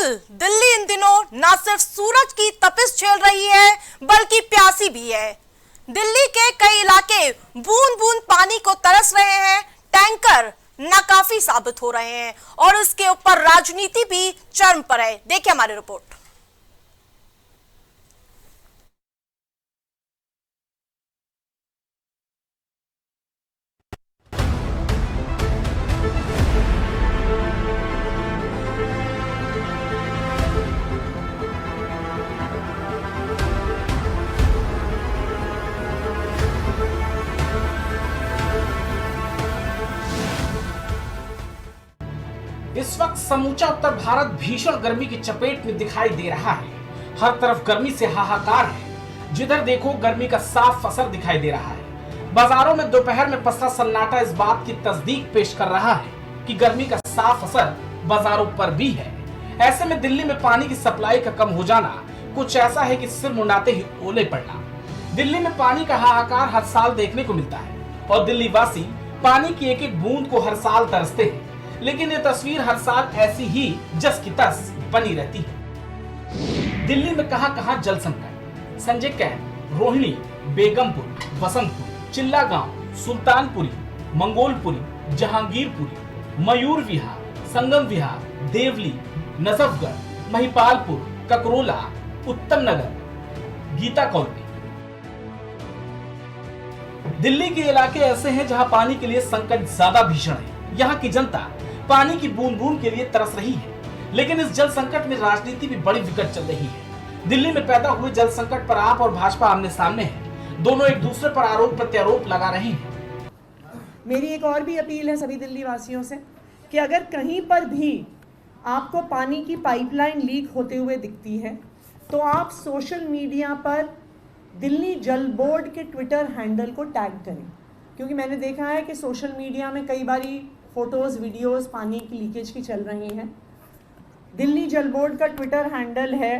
दरअसल दिल्ली इन दिनों न सिर्फ सूरज की तपिश झेल रही है बल्कि प्यासी भी है। दिल्ली के कई इलाके बूंद बूंद पानी को तरस रहे हैं, टैंकर नाकाफी साबित हो रहे हैं और इसके ऊपर राजनीति भी चरम पर है। देखिए हमारी रिपोर्ट। इस वक्त समूचा उत्तर भारत भीषण गर्मी की चपेट में दिखाई दे रहा है। हर तरफ गर्मी से हाहाकार है। जिधर देखो गर्मी का साफ असर दिखाई दे रहा है। बाजारों में दोपहर में पसरा सन्नाटा इस बात की तस्दीक पेश कर रहा है कि गर्मी का साफ असर बाजारों पर भी है। ऐसे में दिल्ली में पानी की सप्लाई का कम हो जाना कुछ ऐसा है कि सिर मुंडाते ही ओले पड़ना। दिल्ली में पानी का हाहाकार हर साल देखने को मिलता है और दिल्ली वासी पानी की एक एक बूंद को हर साल तरसते हैं, लेकिन ये तस्वीर हर साल ऐसी ही जस की तस बनी रहती है। दिल्ली में कहां जल संकट। संजय कैंट, रोहिणी, बेगमपुर, वसंतपुर, चिल्ला गांव, सुल्तानपुरी, मंगोलपुरी, जहांगीरपुरी, मयूर विहार, संगम विहार, देवली, नजफगढ़, महिपालपुर, ककरोला, उत्तम नगर, गीता कॉलोनी। दिल्ली के इलाके ऐसे हैं जहां पानी के लिए संकट ज्यादा भीषण है। यहाँ की जनता पानी की बूंद बूंद के लिए तरस रही है, लेकिन इस जल संकट में राजनीति भी बड़ी विकट चल रही है। दिल्ली में पैदा हुए जल संकट पर आप और भाजपा आमने सामने हैं। दोनों एक दूसरे पर आरोप प्रत्यारोप लगा रहे हैं। मेरी एक और भी अपील है सभी दिल्ली वासियों से कि अगर कहीं पर भी आपको पानी की पाइपलाइन लीक होते हुए दिखती है तो आप सोशल मीडिया पर दिल्ली जल बोर्ड के ट्विटर हैंडल को टैग करें, क्योंकि मैंने देखा है कि सोशल मीडिया में कई बारी फोटोज़ वीडियोज़ पानी की लीकेज की चल रही हैं। दिल्ली जल बोर्ड का ट्विटर हैंडल है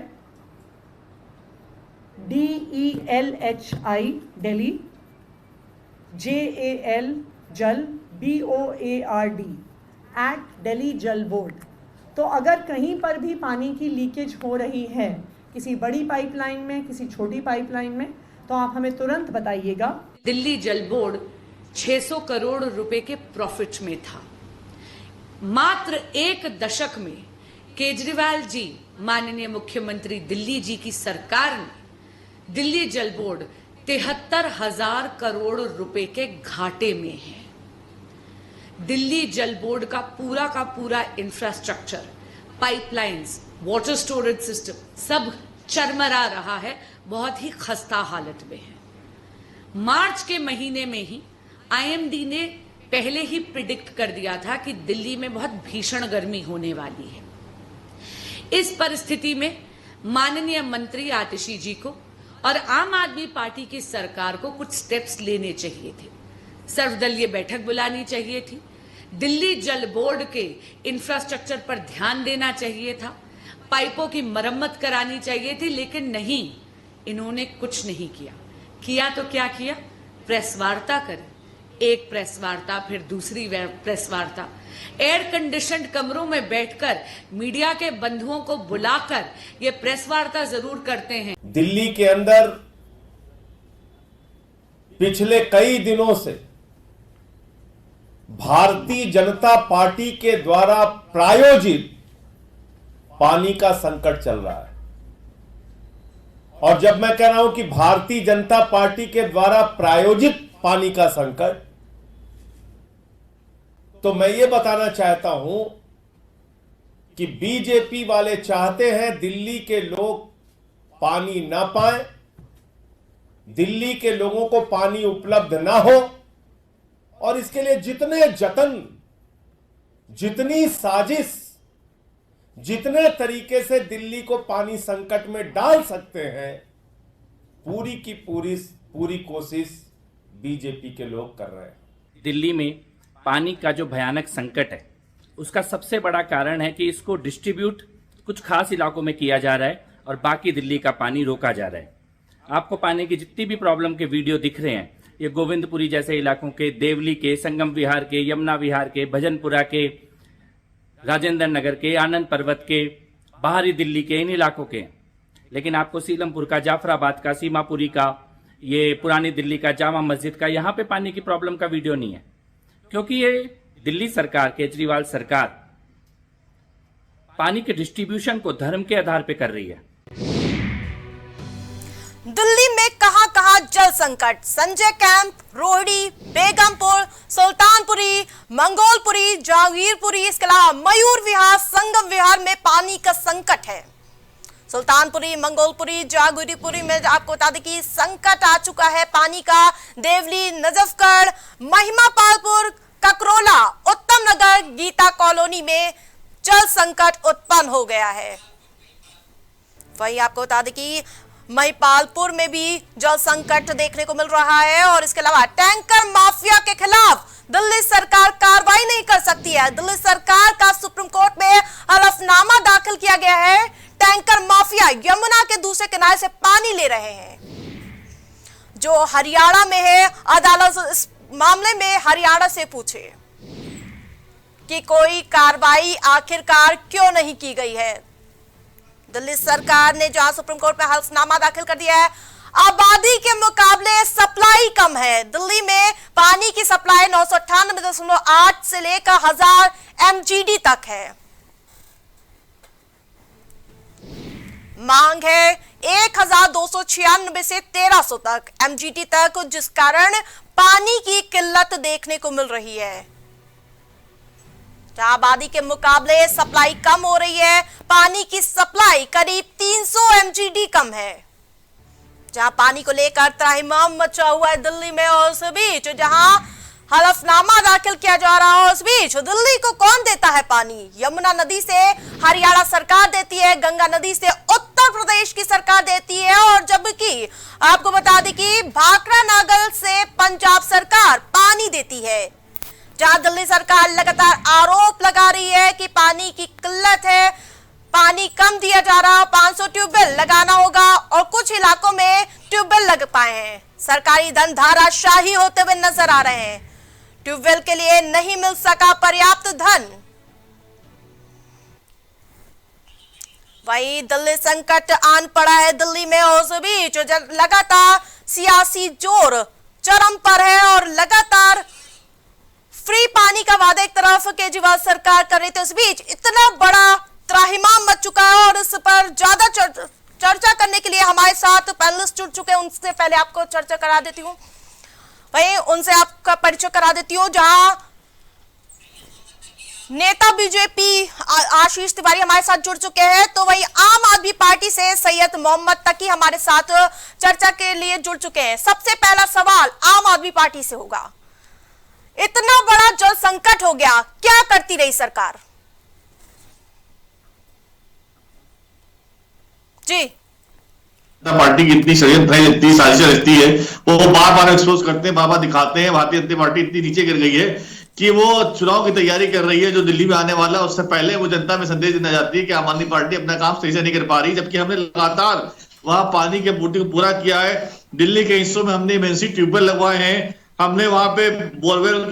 DELHI दिल्ली JAL जल BOARD @दिल्ली जल बोर्ड। तो अगर कहीं पर भी पानी की लीकेज हो रही है, किसी बड़ी पाइपलाइन में, किसी छोटी पाइपलाइन में, तो आप हमें तुरंत बताइएगा। दिल्ली जल बोर्ड 600 करोड़ रुपए के प्रॉफिट में था। मात्र एक दशक में केजरीवाल जी, माननीय मुख्यमंत्री दिल्ली जी की सरकार ने दिल्ली जल बोर्ड 73,000 करोड़ रुपए के घाटे में है। दिल्ली जल बोर्ड का पूरा infrastructure, pipelines, water storage system सब चरमरा रहा है, बहुत ही खस्ता हालत में है। मार्च के महीने में ही IMD ने पहले ही प्रिडिक्ट कर दिया था कि दिल्ली में बहुत भीषण गर्मी होने वाली है। इस परिस्थिति में माननीय मंत्री आतिशी जी को और आम आदमी पार्टी की सरकार को कुछ स्टेप्स लेने चाहिए थे। सर्वदलीय बैठक बुलानी चाहिए थी, दिल्ली जल बोर्ड के इंफ्रास्ट्रक्चर पर ध्यान देना चाहिए था, पाइपों की मरम्मत करानी चाहिए थी, लेकिन नहीं, इन्होंने कुछ नहीं किया। तो क्या किया? प्रेस वार्ता करें, एक प्रेस वार्ता, फिर दूसरी प्रेस वार्ता, एयर कंडीशनड कमरों में बैठकर मीडिया के बंधुओं को बुलाकर ये प्रेस वार्ता जरूर करते हैं। दिल्ली के अंदर पिछले कई दिनों से भारतीय जनता पार्टी के द्वारा प्रायोजित पानी का संकट चल रहा है। और जब मैं कह रहा हूं कि भारतीय जनता पार्टी के द्वारा प्रायोजित पानी का संकट, तो मैं ये बताना चाहता हूं कि बीजेपी वाले चाहते हैं दिल्ली के लोग पानी ना पाएं, दिल्ली के लोगों को पानी उपलब्ध ना हो, और इसके लिए जितने जतन, जितनी साजिश, जितने तरीके से दिल्ली को पानी संकट में डाल सकते हैं, पूरी की पूरी कोशिश बीजेपी के लोग कर रहे हैं। दिल्ली में पानी का जो भयानक संकट है, उसका सबसे बड़ा कारण है कि इसको डिस्ट्रीब्यूट कुछ खास इलाकों में किया जा रहा है और बाकी दिल्ली का पानी रोका जा रहा है। आपको पानी की जितनी भी प्रॉब्लम के वीडियो दिख रहे हैं, ये गोविंदपुरी जैसे इलाकों के, देवली के, संगम विहार के, यमुना विहार के, भजनपुरा के, राजेंद्र नगर के, आनंद पर्वत के, बाहरी दिल्ली के इन इलाकों के, लेकिन आपको सीलमपुर का, जाफराबाद का, सीमापुरी का, ये पुरानी दिल्ली का, जामा मस्जिद का, यहाँ पे पानी की प्रॉब्लम का वीडियो नहीं है, क्योंकि ये दिल्ली सरकार, केजरीवाल सरकार पानी के डिस्ट्रीब्यूशन को धर्म के आधार पे कर रही है। दिल्ली में कहां कहां जल संकट। संजय कैंप, रोहिणी, बेगमपुर, सुल्तानपुरी, मंगोलपुरी, जहांगीरपुरी, इसके अलावा मयूर विहार, संगम विहार में पानी का संकट है। सुल्तानपुरी, मंगोलपुरी, जहांगीरपुरी में आपको बता दें कि संकट आ चुका है पानी का। देवली, नजफगढ़, महिमापालपुर, ककरोला, उत्तम नगर, गीता कॉलोनी में जल संकट उत्पन्न हो गया है। वहीं आपको बता दें कि महिपालपुर में भी जल संकट देखने को मिल रहा है। और इसके अलावा टैंकर माफिया के खिलाफ दिल्ली सरकार कार्रवाई नहीं कर सकती है। दिल्ली सरकार का सुप्रीम कोर्ट में हलफनामा दाखिल किया गया है। टैंकर माफिया यमुना के दूसरे किनारे से पानी ले रहे हैं, जो हरियाणा में है। अदालत इस मामले में हरियाणा से पूछे कि कोई कार्रवाई आखिरकार क्यों नहीं की गई है। दिल्ली सरकार ने जहां सुप्रीम कोर्ट में हलफनामा दाखिल कर दिया है, आबादी के मुकाबले सप्लाई कम है। दिल्ली में पानी की सप्लाई 998.8 से लेकर 1000 MGD तक है। मांग है 1296 से 1300 तक MGD तक, जिस कारण पानी की किल्लत देखने को मिल रही है। जहां आबादी के मुकाबले सप्लाई कम हो रही है, पानी की सप्लाई करीब 300 MGD कम है। जहां पानी को लेकर त्राहिमाम मचा हुआ है दिल्ली में, और उस बीच जहां हलफनामा दाखिल किया जा रहा है, उस बीच दिल्ली को कौन देता है पानी? यमुना नदी से हरियाणा सरकार देती है, गंगा नदी से उत्तर प्रदेश की सरकार देती है, और जबकि आपको बता दें कि भाखड़ा नागल से पंजाब सरकार पानी देती है। जहां दिल्ली सरकार लगातार आरोप लगा रही है कि पानी की किल्लत है, पानी कम दिया जा रहा, 500 ट्यूबवेल लगाना होगा, और कुछ इलाकों में ट्यूबवेल लग पाए हैं। सरकारी धन धाराशाही होते हुए नजर आ रहे हैं। ट्यूबवेल के लिए नहीं मिल सका पर्याप्त धन। वही दिल्ली संकट आन पड़ा है दिल्ली में, और उस बीच लगातार सियासी जोर चरम पर है, और लगातार फ्री पानी का वादा एक तरफ केजरीवाल सरकार कर रही थी, उस बीच इतना बड़ा त्राहिमाम मच चुका है। और इस पर ज्यादा चर्चा करने के लिए हमारे साथ पैनलिस्ट जुड़ चुके हैं। उनसे पहले आपको चर्चा करा देती हूँ, वहीं उनसे आपका परिचय करा देती हूँ। जहां नेता बीजेपी आशीष तिवारी हमारे साथ जुड़ चुके हैं, तो वही आम आदमी पार्टी से सैयद मोहम्मद तकी हमारे साथ चर्चा के लिए जुड़ चुके हैं। सबसे पहला सवाल आम आदमी पार्टी से होगा, इतना बड़ा जल संकट हो गया, क्या करती रही सरकार? जी, पार्टी की इतनी षड्यंत्र है, इतनी साजिश रहती है, वो बार बार एक्सपोज करते हैं, बार बार दिखाते हैं। भारतीय जनता पार्टी इतनी नीचे गिर गई है कि वो चुनाव की तैयारी कर रही है जो दिल्ली में आने वाला, उससे पहले वो जनता में संदेश देना चाहती है कि आम आदमी पार्टी अपना काम सही से नहीं कर पा रही, जबकि हमने लगातार वहां पानी के पूर्ति को पूरा किया है। दिल्ली के हिस्सों में हमने इमरजेंसी ट्यूबवेल लगवाए हैं, हमने वहां पे बोरवेल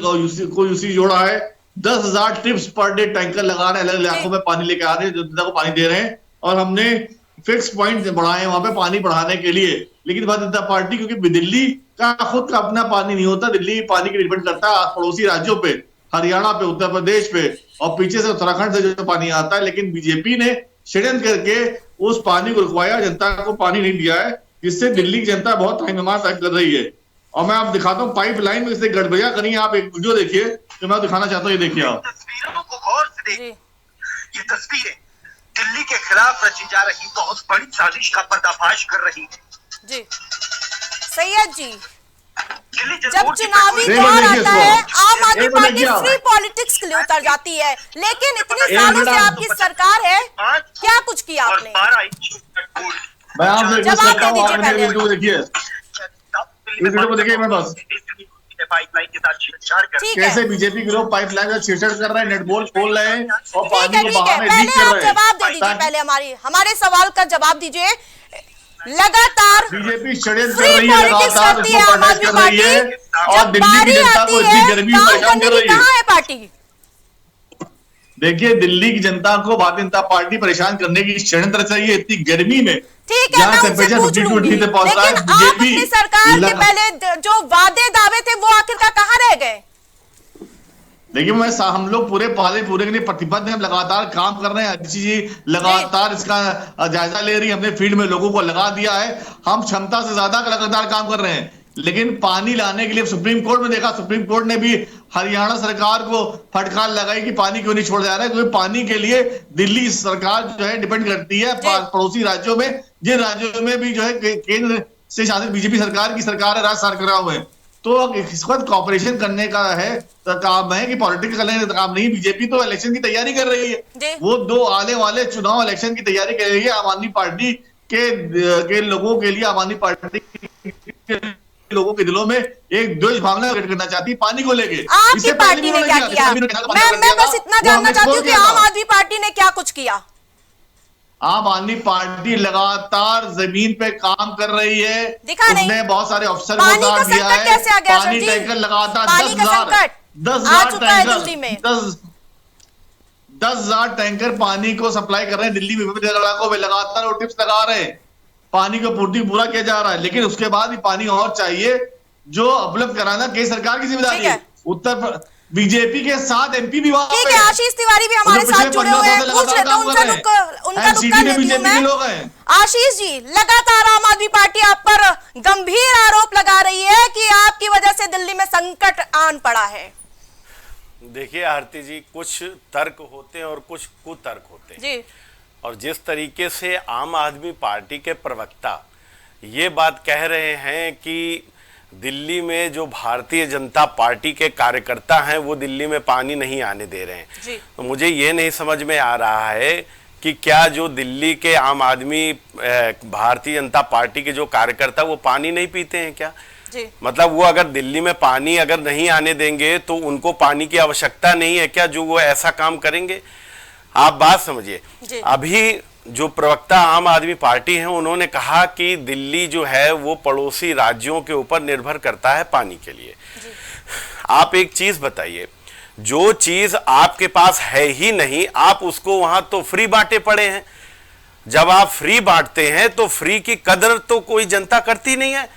को यूसी जोड़ा है, 10,000 ट्रिप्स पर डे टैंकर लगा रहे हैं, अलग इलाकों में पानी लेके आ रहे हैं, जनता को पानी दे रहे हैं, और हमने फिक्स पॉइंट बढ़ाए वहां पे पानी बढ़ाने के लिए। लेकिन भारतीय जनता पार्टी, क्योंकि दिल्ली का खुद का अपना पानी नहीं होता, दिल्ली पानी की डिपेंड करता है पड़ोसी राज्यों पे, हरियाणा पे, उत्तर प्रदेश पे, और पीछे से उत्तराखंड से जो पानी आता है। लेकिन बीजेपी ने षड्यंत्र करके उस पानी को रुकवाया, जनता को पानी नहीं दिया है, जिससे दिल्ली की जनता बहुत त्राहिमाम कर रही है। और मैं आप दिखाता हूँ पाइपलाइन में से गड़बड़ियां करी। आप एक वीडियो देखिए जो मैं दिखाना चाहता हूँ, ये देखिए आप। तस्वीरों को गौर से देखिए, ये तस्वीरें दिल्ली के खिलाफ रची जा रही बहुत बड़ी साजिश का पर्दाफाश कर रही है। जी सैयद जी, जब चुनावी दौर आता है आम आदमी पार्टी फ्री पॉलिटिक्स के लिए उतर जाती है, लेकिन इतने सालों से आपकी सरकार है, क्या कुछ किया आपने? मैं आप जवाब दे दीजिए पहले। देखिए वीडियो को देखिए मैं बस पाइपलाइन के साथ छेड़छाड़ कर कैसे बीजेपी के लोग पाइपलाइन में छेड़छाड़ कर रहे हैं, नेट बोल्ट खोल रहे हैं और ठीक पानी है, को ठीक है, बहाने लीक पहले कर आप रहे हैं। जवाब दे दीजिए, पहले हमारे सवाल का जवाब दीजिए। लगातार बीजेपी षड्यंत्र फ्री कर रही है, पॉलिटिक्स लगातार करती इसको है आम प्रोटेस्ट आदमी कर रही है, पार्टी, और जब दिल्ली की बारी जनता आती को है इतनी गर्मी में काम परेशान करने कर की रही है। कहाँ है पार्टी? देखिए, दिल्ली की जनता को भारतीय जनता पार्टी परेशान करने की षड्यंत्र चाहिए इतनी गर्मी में। ठीक है, मैं उनसे पूछ लूंगी, लेकिन आप अपनी सरकार के पहले जो वादे दावे थे वो आखिरकार कहाँ रह गए? देखिए, हम लोग पूरे के लिए प्रतिबद्ध हैं, हम लगातार काम कर रहे हैं। अदिति जी लगातार इसका जायजा ले रही है, हमने फील्ड में लोगों को लगा दिया है, हम क्षमता से ज्यादा लगातार काम कर रहे हैं। लेकिन पानी लाने के लिए सुप्रीम कोर्ट में देखा, सुप्रीम कोर्ट ने भी हरियाणा सरकार को फटकार लगाई कि पानी क्यों नहीं छोड़ा जा रहा है, क्योंकि पानी के लिए दिल्ली सरकार जो है डिपेंड करती है पड़ोसी राज्यों में, जिन राज्यों में भी जो है केंद्र से शासित बीजेपी सरकार की सरकार है, राज्य सरकार हुए। तो इस वक्त कॉपरेशन करने का है काम है कि पॉलिटिक्स करने का काम नहीं। बीजेपी तो इलेक्शन की तैयारी कर रही है, वो दो आने वाले चुनाव इलेक्शन की तैयारी कर रही है। आम आदमी पार्टी के लोगों के लिए, आम आदमी पार्टी लोगों के दिलों में एक द्वेष भावना व्यक्त करना चाहती है पानी को लेके। आपकी पार्टी ने क्या किया? मैं बस इतना जानना चाहती हूँ कि आम आदमी पार्टी ने क्या कुछ किया? आम आदमी पार्टी लगातार जमीन पे काम कर रही है, उसने बहुत सारे अफसर को साथ दिया है। कैसे आ गया पानी टैंकर लगातार 10,000 टैंकर पानी को सप्लाई कर रहे हैं दिल्ली में, विभिन्न इलाकों में लगातार वो टिप्स लगा रहे हैं, पानी को पूर्ति पूरा किया जा रहा है। लेकिन उसके बाद भी पानी और चाहिए, जो उपलब्ध कराना केंद्र सरकार की जिम्मेदारी है। उत्तर बीजेपी के साथ एमपी भी ठीक है, आशीष तिवारी भी हमारे साथ जुड़े हुए हैं, पूछ लेता हूं उनका रुका लेती हूं मैं। आशीष जी, लगातार आम आदमी पार्टी आप पर गंभीर आरोप लगा रही है कि आपकी वजह से दिल्ली में संकट आन पड़ा है। देखिए आरती जी, कुछ तर्क होते हैं और कुछ कुतर्क होते हैं जी। और जिस तरीके से आम आदमी पार्टी के प्रवक्ता ये बात कह रहे हैं कि दिल्ली में जो भारतीय जनता पार्टी के कार्यकर्ता हैं वो दिल्ली में पानी नहीं आने दे रहे हैं, तो मुझे ये नहीं समझ में आ रहा है कि क्या जो दिल्ली के आम आदमी भारतीय जनता पार्टी के जो कार्यकर्ता वो पानी नहीं पीते हैं क्या? मतलब वो अगर दिल्ली में पानी अगर नहीं आने देंगे तो उनको पानी की आवश्यकता नहीं है क्या जो वो ऐसा काम करेंगे? आप बात समझिए। अभी जो प्रवक्ता आम आदमी पार्टी है उन्होंने कहा कि दिल्ली जो है वो पड़ोसी राज्यों के ऊपर निर्भर करता है पानी के लिए। आप एक चीज बताइए, जो चीज आपके पास है ही नहीं आप उसको वहां तो फ्री बांटे पड़े हैं। जब आप फ्री बांटते हैं तो फ्री की कदर तो कोई जनता करती नहीं है।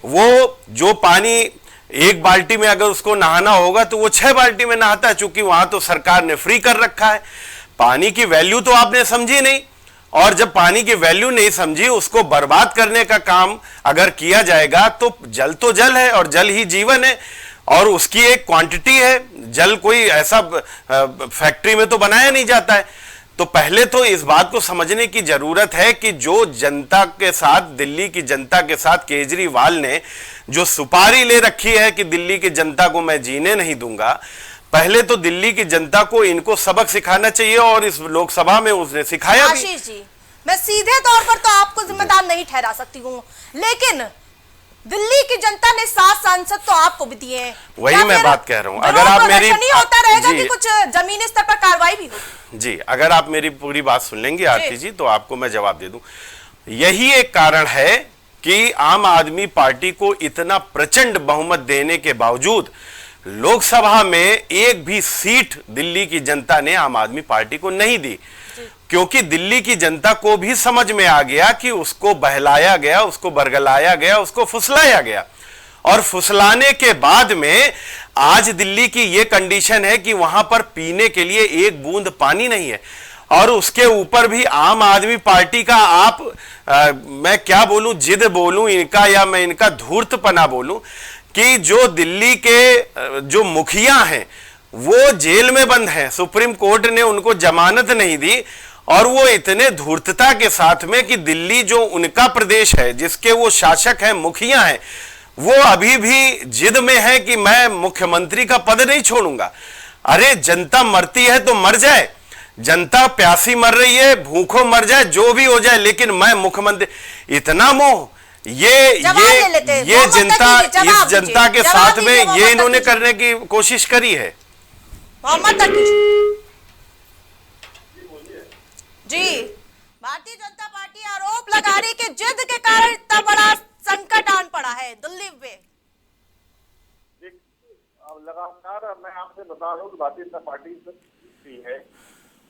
वो जो पानी एक बाल्टी में अगर उसको नहाना होगा तो वो 6 बाल्टी में नहाता है, चूंकि वहां तो सरकार ने फ्री कर रखा है। पानी की वैल्यू तो आपने समझी नहीं, और जब पानी की वैल्यू नहीं समझी उसको बर्बाद करने का काम अगर किया जाएगा तो जल है और जल ही जीवन है और उसकी एक क्वांटिटी है। जल कोई ऐसा फैक्ट्री में तो बनाया नहीं जाता है। तो पहले तो इस बात को समझने की जरूरत है कि जो जनता के साथ, दिल्ली की जनता के साथ केजरीवाल ने जो सुपारी ले रखी है कि दिल्ली की जनता को मैं जीने नहीं दूंगा, पहले तो दिल्ली की जनता को इनको सबक सिखाना चाहिए और इस लोकसभा में उसने सिखाया भी। आशीष जी, मैं सीधे तौर पर तो आपको जिम्मेदार नहीं ठहरा सकती हूँ, लेकिन दिल्ली की जनता ने 7 सांसद तो आपको भी दिए हैं। वही मैं बात कह रहा हूँ। अगर आप मेरी नहीं होता रहेगा कि कुछ जमीनी स्तर पर कार्रवाई भी होगी। जी, अगर आप मेरी पूरी बात सुन लेंगे आरती जी तो आपको मैं जवाब दे दूं। यही एक कारण है कि आम आदमी पार्टी को इतना प्रचंड बहुमत देने के बावजूद लोकसभा में एक भी सीट दिल्ली की जनता ने आम आदमी पार्टी को नहीं दी, क्योंकि दिल्ली की जनता को भी समझ में आ गया कि उसको बहलाया गया, उसको बरगलाया गया, उसको फुसलाया गया। और फुसलाने के बाद में आज दिल्ली की यह कंडीशन है कि वहां पर पीने के लिए एक बूंद पानी नहीं है। और उसके ऊपर भी आम आदमी पार्टी का मैं क्या बोलूं, जिद बोलूं इनका, या मैं इनका धूर्तपना बोलूं कि जो दिल्ली के जो मुखिया हैं वो जेल में बंद हैं, सुप्रीम कोर्ट ने उनको जमानत नहीं दी, और वो इतने धूर्तता के साथ में कि दिल्ली जो उनका प्रदेश है, जिसके वो शासक हैं, मुखिया हैं, वो अभी भी जिद में है कि मैं मुख्यमंत्री का पद नहीं छोड़ूंगा। अरे जनता मरती है तो मर जाए, जनता प्यासी मर रही है, भूखों मर जाए, जो भी हो जाए, लेकिन मैं मुख्यमंत्री, इतना मोह ये जनता, इस जनता के साथ में ये इन्होंने करने की कोशिश करी है। जी, भारतीय जनता पार्टी आरोप लगा रही कि जिद के कारण इतना बड़ा संकट आन पड़ा है दिल्ली में। लगातार मैं आपसे बता रहा हूँ कि भारतीय जनता पार्टी गई है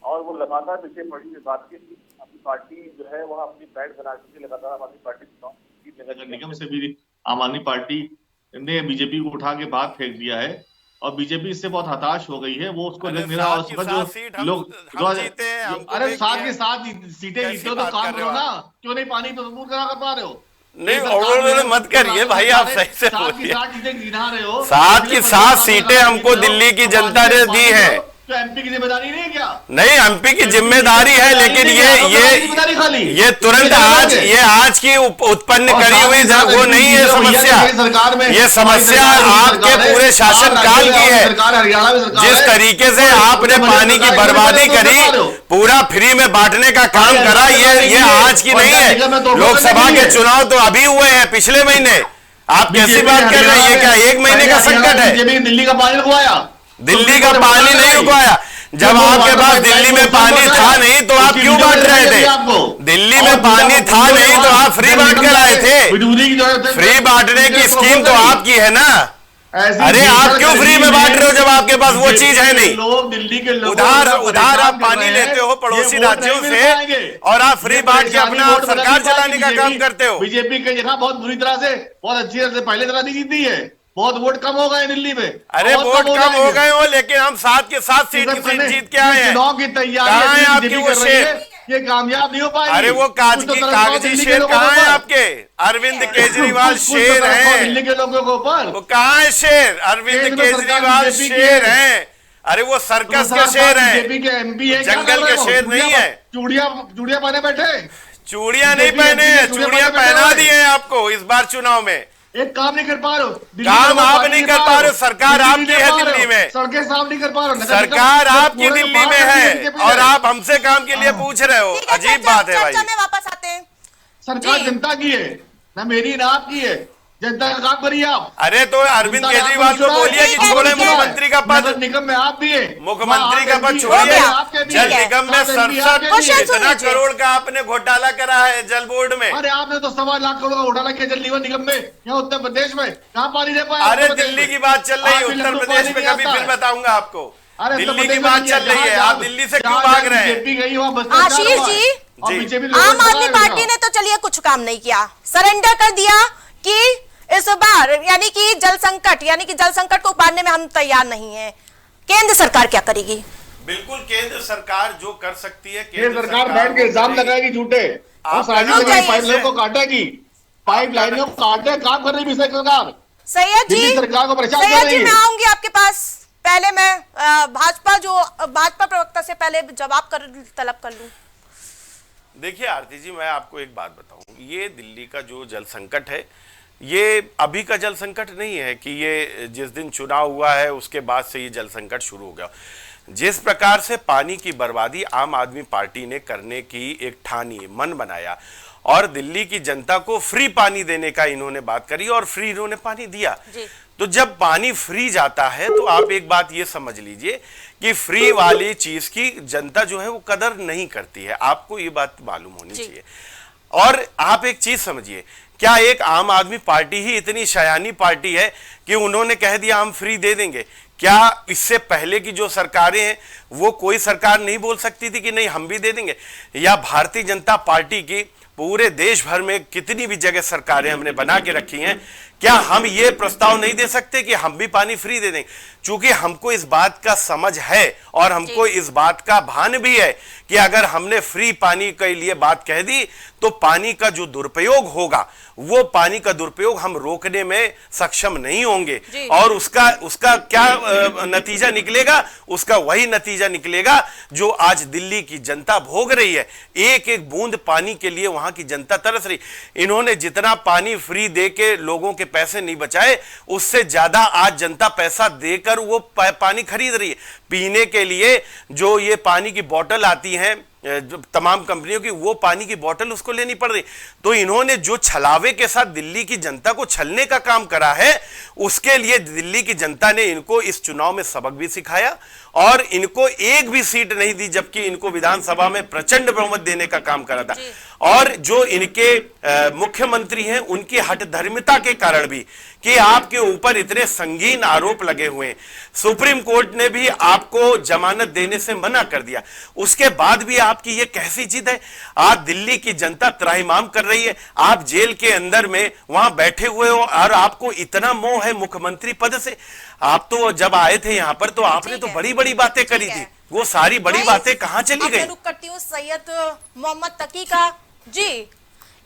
और वो लगातार पीछे पड़ी इस बात की अपनी पार्टी जो है वह अपनी बैठ बना चुकी है। लगातार आम आदमी पार्टी नगर निगम से भी आम आदमी पार्टी ने बीजेपी को उठा के बाहर फेंक दिया है और बीजेपी इससे बहुत हताश हो गई है। वो उसको लग नहीं रहा जो लोग अरे 7 की 7 सीटें जीते हो तो काम करो ना, क्यों नहीं पानी तो दूर करा कर पा रहे हो? नहीं मत करिए भाई, आप सही से बोलिए। 7 की 7 चीजें गिना रहे हो। 7 की 7 सीटें हमको दिल्ली की जनता ने दी है। तो एमपी की जिम्मेदारी नहीं है क्या? नहीं, एमपी की जिम्मेदारी है, लेकिन ये तुरंत आज की उत्पन्न करी हुई वो नहीं है समस्या। ये समस्या आपके पूरे शासनकाल की है। जिस तरीके से आपने पानी की बर्बादी करी, पूरा फ्री में बांटने का काम करा, ये आज की नहीं है। लोकसभा के चुनाव तो अभी हुए हैं, पिछले महीने। आप कैसी बात कर रहे हैं? ये क्या 1 महीने का संकट है? दिल्ली का पानी रुकवाया? दिल्ली का पानी नहीं रुकवाया। जब आपके पास दिल्ली में पानी था नहीं तो आप क्यों बांट रहे थे? दिल्ली में पानी था नहीं तो आप फ्री बांट कर आए थे। फ्री बांटने की स्कीम तो आपकी है ना। अरे आप क्यों फ्री में बांट रहे हो जब आपके पास वो चीज है नहीं? लोग दिल्ली के लोग उधार आप पानी लेते हो पड़ोसी राज्यों से और आप फ्री बांट के अपना सरकार चलाने का काम करते हो। बीजेपी की जगह बहुत बुरी तरह से, बहुत अच्छी तरह से पहले तरह नहीं जीती है। बहुत वोट कम हो गए दिल्ली में। अरे वोट कम हो गए हो, लेकिन हम 7 के 7 सीट जीत के आए हैं। चुनाव की तैयारी आपकी वो शेर, ये कामयाब नहीं हो पाएगी। अरे वो कागजी शेर कहाँ है आपके? अरविंद केजरीवाल शेर हैं दिल्ली के लोगों के ऊपर। वो कहाँ है शेर? अरविंद केजरीवाल शेर हैं। अरे वो सर्कस के शेर हैं, बीजेपी के एमपी है, जंगल के शेर नहीं है। चूड़ियां पहने बैठे? चूड़ियां नहीं पहने हैं, चूड़ियां पहना दी है आपको इस बार चुनाव में। एक काम नहीं कर पा रहे हो, काम आप नहीं कर पा रहे हो। सरकार आपकी है दिल्ली में, सड़कें साफ नहीं कर पा रहे हो। सरकार आपकी दिल्ली में है और आप हमसे काम के लिए पूछ रहे हो। अजीब बात है भाई। वापस आते हैं। सरकार जनता की है ना, मेरी ना आपकी है। जनता का काम करिए आप। अरे तो अरविंद केजरीवाल को बोलिए कि छोड़े मुख्यमंत्री का पद। निगम में आप भी है, मुख्यमंत्री का पद छोड़िए। जल निगम में 67 इतना करोड़ का आपने घोटाला करा है जल बोर्ड में। अरे आपने तो 1.25 लाख करोड़ का घोटाला किया जल निगम में, यहाँ उत्तर प्रदेश में। कहाँ पानी दे पाया? अरे दिल्ली की बात चल रही है, उत्तर प्रदेश में कभी फिर बताऊंगा आपको। दिल्ली की बात चल रही है, आप दिल्ली से क्यों भाग रहे हैं? आशीष जी, आम आदमी पार्टी ने तो चलिए कुछ काम नहीं किया, सरेंडर कर दिया कि इस बार यानी कि जल संकट को उबारने में हम तैयार नहीं हैं। केंद्र सरकार क्या करेगी? बिल्कुल, केंद्र सरकार जो कर सकती है, केंद्र सरकार बैठ के इल्जाम लगाएगी झूठे और पाइपलाइन को काटेगी, पाइपलाइनों को काटे काम कर रही है सरकार। सैयद जी, सरकार को परेशान कर सैयद रही जी, है। मैं आऊंगी आपके पास। पहले मैं भाजपा प्रवक्ता से पहले जवाब तलब कर लूं। देखिए आरती जी, मैं आपको एक बात बताऊं, ये दिल्ली का जो जल संकट है, ये अभी का जल संकट नहीं है कि ये जिस दिन चुनाव हुआ है उसके बाद से ये जल संकट शुरू हो गया। जिस प्रकार से पानी की बर्बादी आम आदमी पार्टी ने करने की एक ठानी, मन बनाया और दिल्ली की जनता को फ्री पानी देने का इन्होंने बात करी और फ्री इन्होंने पानी दिया। तो जब पानी फ्री जाता है तो आप एक बात ये समझ लीजिए कि फ्री वाली चीज की जनता जो है वो कदर नहीं करती है। आपको ये बात मालूम होनी चाहिए। और आप एक चीज समझिए, क्या एक आम आदमी पार्टी ही इतनी शयानी पार्टी है कि उन्होंने कह दिया हम फ्री दे देंगे? क्या इससे पहले की जो सरकारें हैं वो कोई सरकार नहीं बोल सकती थी कि नहीं हम भी दे देंगे? या भारतीय जनता पार्टी की पूरे देश भर में कितनी भी जगह सरकारें हमने बना के रखी हैं, क्या हम ये प्रस्ताव नहीं दे सकते कि हम भी पानी फ्री दे दें? चूंकि हमको इस बात का समझ है और हमको इस बात का भान भी है कि अगर हमने फ्री पानी के लिए बात कह दी तो पानी का जो दुरुपयोग होगा वो पानी का दुरुपयोग हम रोकने में सक्षम नहीं होंगे। और उसका क्या नतीजा निकलेगा? उसका वही नतीजा निकलेगा जो आज दिल्ली की जनता भोग रही है। एक एक बूंद पानी के लिए वहां की जनता तरस रही। इन्होंने जितना पानी फ्री दे के लोगों के पैसे नहीं बचाए, उससे ज्यादा आज जनता पैसा देकर वो पानी खरीद रही है। पीने के लिए जो ये पानी की बोतल आती है तमाम कंपनियों की, वो पानी की बोतल उसको लेनी पड़ रही। तो इन्होंने जो छलावे के साथ दिल्ली की जनता को छलने का काम करा है, उसके लिए दिल्ली की जनता ने इनको इस चुनाव में सबक भी सिखाया और इनको एक भी सीट नहीं दी, जबकि इनको विधानसभा में प्रचंड बहुमत देने का काम करा था। और जो इनके मुख्यमंत्री हैं उनकी हठधर्मिता के कारण भी, कि आपके ऊपर इतने संगीन आरोप लगे हुए हैं, सुप्रीम कोर्ट ने भी आपको जमानत देने से मना कर दिया, उसके बाद भी आपकी ये कैसी जिद है? आज दिल्ली की जनता त्राहिमाम कर रही है, आप जेल के अंदर में वहां बैठे हुए हो और आपको इतना मोह है मुख्यमंत्री पद से। आप तो जब आए थे यहां पर तो आपने तो बड़ी बड़ी बातें करी थी, वो सारी बड़ी बातें कहां चली गई? रुक करती हूँ सैयद मोहम्मद तकी का। जी,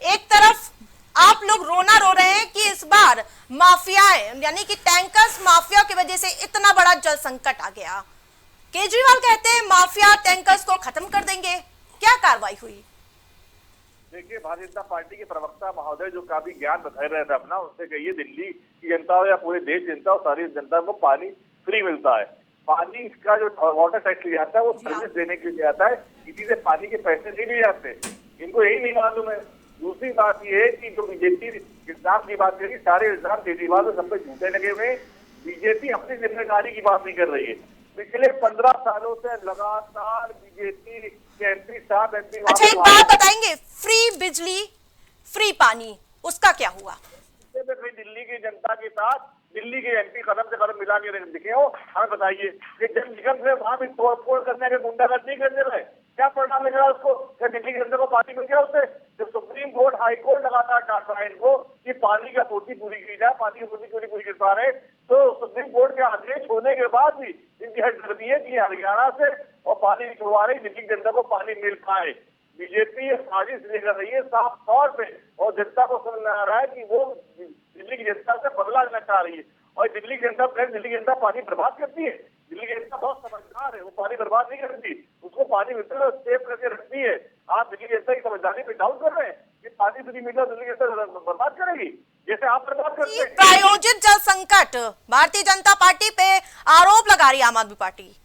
एक तरफ आप लोग रोना रो रहे हैं कि इस बार माफियाएं यानी कि टैंकर्स माफिया की वजह से इतना बड़ा जल संकट आ गया। केजरीवाल कहते हैं माफिया टैंकर्स को खत्म कर देंगे, क्या कार्रवाई हुई? देखिए, भारतीय जनता पार्टी के प्रवक्ता महोदय जो काफी ज्ञान बता रहे थे अपना, उससे कहिए दिल्ली की जनता हो या पूरे देश जनता हो, सारी जनता को पानी फ्री मिलता है। पानी का जो वाटर टैक्स लिया जाता है वो सर्विस देने के लिए आता है, किसी से पानी के पैसे नहीं लिए जाते। इनको यही नहीं मालूम है। दूसरी बात ये है कि जो बीजेपी इल्जाम की बात करी, सारे इल्जाम केजरीवाल और सब पे झूठे लगे हुए। बीजेपी अपनी जिम्मेदारी की बात नहीं कर रही है। पिछले 15 सालों से लगातार बीजेपी के एमपी साहब अच्छा, एक बात बताएंगे, फ्री बिजली फ्री पानी उसका क्या हुआ? दिल्ली की जनता के साथ दिल्ली के एमपी कदम से कदम मिला के दिखे हो, हमें बताइए कि जब निगम से वहां भी तोड़फोड़ करने के गुंडागर्दी करने रहे, क्या परिणाम मिल रहा है उसको? क्या दिल्ली के जनता को पानी मिल गया उससे? जब सुप्रीम कोर्ट हाई कोर्ट लगातार डांट रहा है इनको कि पानी की आपूर्ति पूरी की जाए, पानी की आपूर्ति पूरी कर पा रहे, तो सुप्रीम कोर्ट के आदेश होने के बाद भी इनकी हटदर्मी है कि हरियाणा से और पानी छुड़वा रही, दिल्ली की जनता को पानी मिल पाए। बीजेपी साजिश नहीं कर रही है साफ तौर पे, और जनता को समझ में आ रहा है कि वो दिल्ली की जनता से बदला लेना चाह रही है। और दिल्ली की जनता पानी बर्बाद करती है। दिल्ली की जनता बहुत समझदार है, वो पानी बर्बाद नहीं करती, उसको पानी मिलता है सेव करके रखती है। आप दिल्ली की जनता की समझदारी पे डाउट कर रहे हैं कि पानी फ्री मिला दिल्ली की जनता बर्बाद करेगी, जैसे आप बर्बाद करते हैं। प्रायोजित जल संकट भारतीय जनता पार्टी पे आरोप लगा रही आम आदमी पार्टी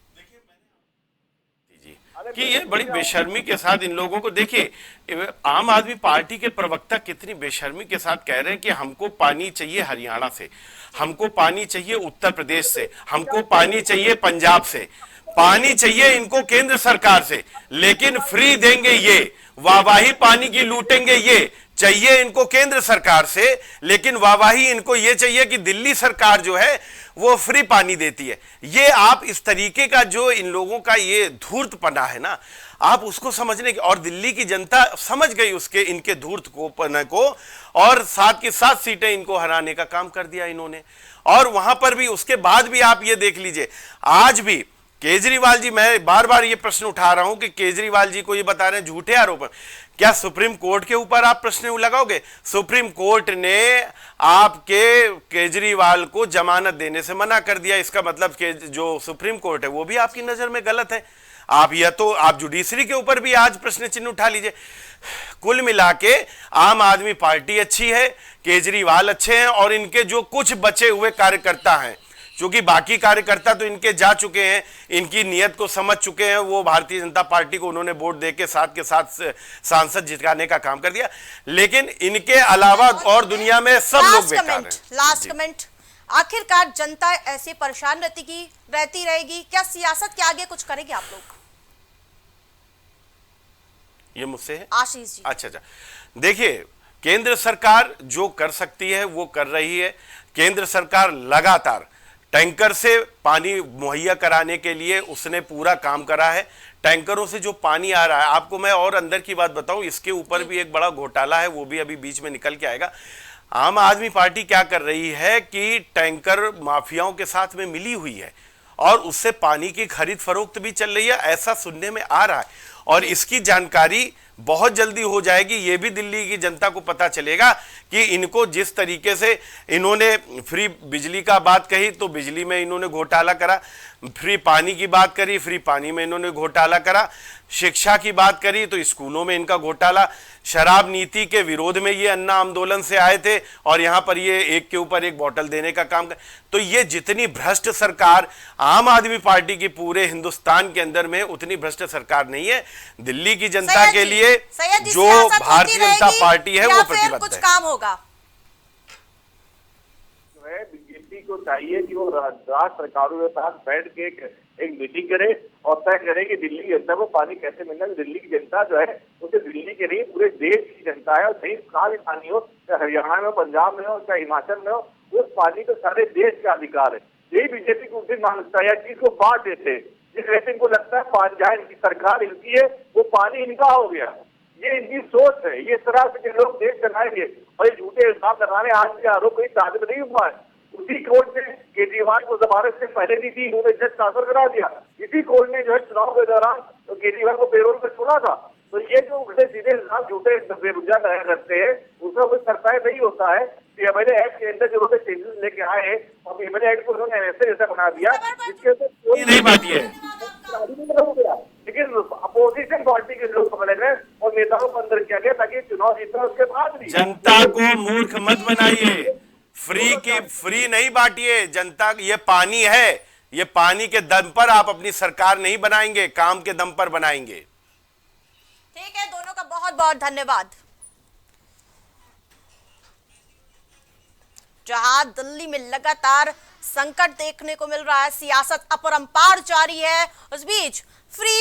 कि ये बड़ी बेशर्मी के साथ इन लोगों को, देखिए आम आदमी पार्टी के प्रवक्ता कितनी बेशर्मी के साथ कह रहे हैं कि हमको पानी चाहिए हरियाणा से, हमको पानी चाहिए उत्तर प्रदेश से, हमको पानी चाहिए पंजाब से, पानी चाहिए इनको केंद्र सरकार से, लेकिन फ्री देंगे ये, वाहवाही पानी की लूटेंगे ये, चाहिए इनको केंद्र सरकार से, लेकिन वाहवाही इनको ये चाहिए कि दिल्ली सरकार जो है वो फ्री पानी देती है। ये आप इस तरीके का जो इन लोगों का ये धूर्तपना है ना, आप उसको समझने की, और दिल्ली की जनता समझ गई उसके इनके धूर्तपना को, और साथ के साथ सीटें इनको हराने का काम कर दिया इन्होंने। और वहां पर भी उसके बाद भी आप ये देख लीजिए, आज भी केजरीवाल जी, मैं बार बार ये प्रश्न उठा रहा हूं कि केजरीवाल जी को ये बता रहे हैं झूठे आरोप, क्या सुप्रीम कोर्ट के ऊपर आप प्रश्न लगाओगे? सुप्रीम कोर्ट ने आपके केजरीवाल को जमानत देने से मना कर दिया, इसका मतलब कि जो सुप्रीम कोर्ट है वो भी आपकी नजर में गलत है। आप या तो आप जुडिशरी के ऊपर भी आज प्रश्न चिन्ह उठा लीजिए। कुल मिला के आम आदमी पार्टी अच्छी है, केजरीवाल अच्छे हैं, और इनके जो कुछ बचे हुए कार्यकर्ता हैं, क्योंकि बाकी कार्यकर्ता तो इनके जा चुके हैं, इनकी नीयत को समझ चुके हैं, वो भारतीय जनता पार्टी को उन्होंने वोट देके साथ के साथ सांसद जिताने का काम कर दिया, लेकिन इनके अलावा और दुनिया में सब लोग बेकार हैं। लास्ट कमेंट, आखिरकार जनता ऐसे परेशान रहती रहेगी, क्या सियासत के आगे कुछ करेंगे आप लोग? ये मुझसे है आशीष जी। अच्छा, देखिए केंद्र सरकार जो कर सकती है वो कर रही है। केंद्र सरकार लगातार टैंकर से पानी मुहैया कराने के लिए उसने पूरा काम करा है। टैंकरों से जो पानी आ रहा है, आपको मैं और अंदर की बात बताऊं, इसके ऊपर भी एक बड़ा घोटाला है, वो भी अभी बीच में निकल के आएगा। आम आदमी पार्टी क्या कर रही है कि टैंकर माफियाओं के साथ में मिली हुई है और उससे पानी की खरीद फरोख्त भी चल रही है, ऐसा सुनने में आ रहा है। और इसकी जानकारी बहुत जल्दी हो जाएगी, ये भी दिल्ली की जनता को पता चलेगा कि इनको जिस तरीके से इन्होंने फ्री बिजली का बात कही तो बिजली में इन्होंने घोटाला करा, फ्री पानी की बात करी, फ्री पानी में इन्होंने घोटाला करा, शिक्षा की बात करी तो स्कूलों में इनका घोटाला, शराब नीति के विरोध में ये अन्ना आंदोलन से आए थे और यहां पर ये एक के ऊपर एक बोतल देने का काम कर। तो ये जितनी भ्रष्ट सरकार आम आदमी पार्टी की पूरे हिंदुस्तान के अंदर में, उतनी भ्रष्ट सरकार नहीं है। दिल्ली की जनता के लिए जो भारतीय जनता पार्टी है वो प्रतिबद्ध कुछ काम होगा। जो है बीजेपी को चाहिए कि वो राज्य सरकारों के साथ बैठ के एक मीटिंग करे और तय करे कि दिल्ली की जनता को पानी कैसे मिलना है। दिल्ली की जनता जो है उसे दिल्ली के नहीं पूरे देश की जनता है, और कहीं कहाँ भी पानी हो, चाहे हरियाणा में, पंजाब में हो, चाहे हिमाचल में हो, उस पानी को सारे देश का अधिकार है। यही बीजेपी को उस दिन मांगता है, चीज को बांट देते, जिस वैसे इनको लगता है जहाँ इनकी सरकार इनकी है वो पानी इनका हो गया। ये इनकी सोच है, ये तरह से लोग देश चलाएंगे और ये झूठे इल्जाम लगाने आज के आरोप कोई ताकत नहीं हुआ है। उसी कोर्ट ने केजरीवाल को जमानत से पहले दी थी, उन्होंने जज ट्रांसफर करा दिया। इसी कोर्ट ने जो है चुनाव के दौरान तो केजरीवाल को पेरोल पर छोड़ा था। तो ये जो उल्टे सीधे इल्जाम झूठे बेबुनियाद करते हैं उसका कोई सरकार नहीं होता है। एमएलए एक्ट के अंदर जो चेंजेस लेके आए और एमएलए एक्ट को उन्होंने ऐसे जैसा बना दिया जिसके अंदर नहीं बात ये लेकिन अपोजिशन पार्टी के लोग पकड़े गए और नेताओं को अंदर किया गया ताकि चुनाव जीतना उसके बाद भी। जनता को मूर्ख मत बनाइए, फ्री नहीं बांटिए जनता। ये पानी है, ये पानी के दम पर आप अपनी सरकार नहीं बनाएंगे, काम के दम पर बनाएंगे। ठीक है, दोनों का बहुत बहुत धन्यवाद। जहां दिल्ली में लगातार संकट देखने को मिल रहा है, सियासत अपरंपार जारी है, उस बीच फ्री